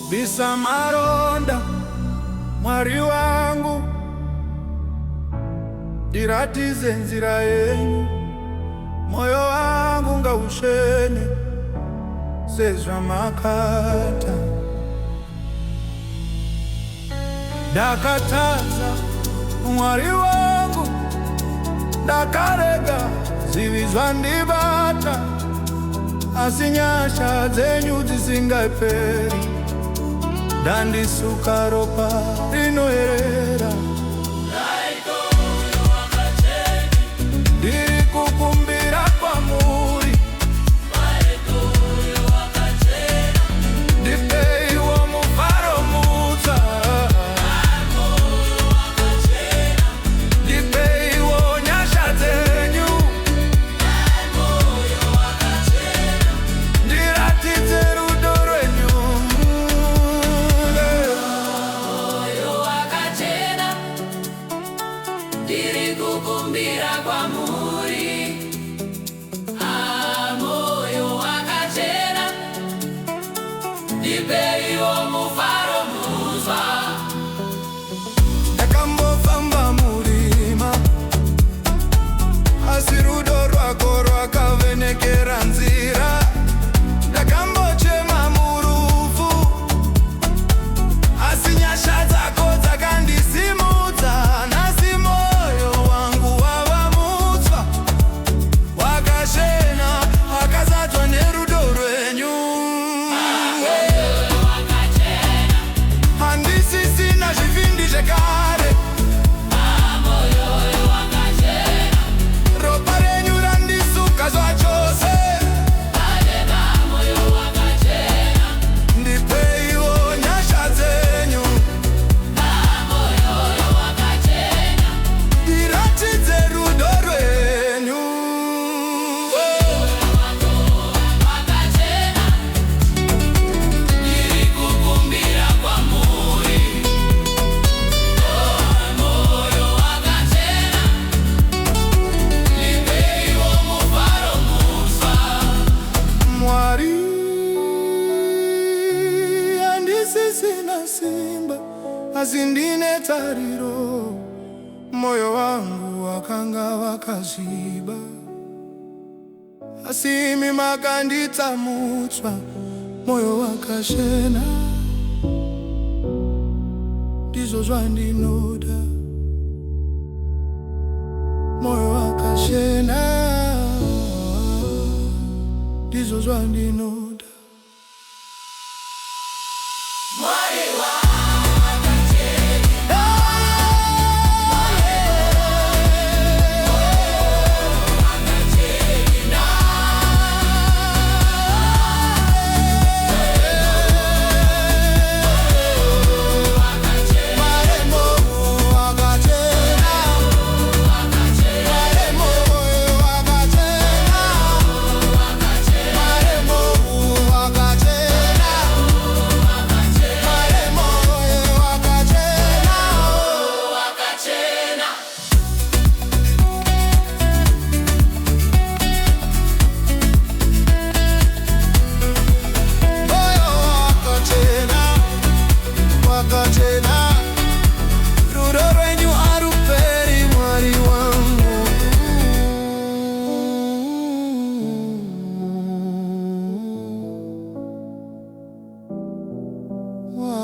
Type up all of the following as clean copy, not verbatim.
bisa maronda, Mwari wangu, ndiratize nzira yenyu, moyo wangu ngaushene sezvamakata. Ndakatadza Mwari wangu, ndakarega zivi zvandibata, asi nyasha dzenyu dzisingaperi, ndandisuka ropa rinoerera. Ndiri kukumbira kwamuri, ndipeiwo mufaro mutsva, ndipeiwo nyasha dzenyu, ndiratidze rudo rwenyu. Moyo wakachena, ndiri kukumbira kwamuri. Moyo wakachena, ndipeiwo mufaro mutsva. Ndakambofamba murima, asi rudo rwako rwakavenekera nzira. Ndakambochema murufu, asi nyasha dzako dzakandisimudza. Nhasi moyo wangu wava mutsva, wakachena, wakazadzwa nerudo rwenyu. Handisisina zvivindi zvekare, ropa renyu randisuka zvachose. Ndipeiwo nyasha dzenyu, ndiratidze rudo rwenyu. Ndiri kukumbira kwamuri. Moyo wakachena, ndipeiwo mufaro mutsva. Mwari, handisisina simba, asi ndine tariro. Moyo wangu wakanga wakazviba, asi imi makanditsamutsva. Moyo wakachena, ndizvo zvandinoda. Moyo wakachena, ndizvo zvandinoda. Mwari wakachena, rudo rwenyu haruperi, Mwari wangu.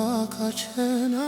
Wakachena.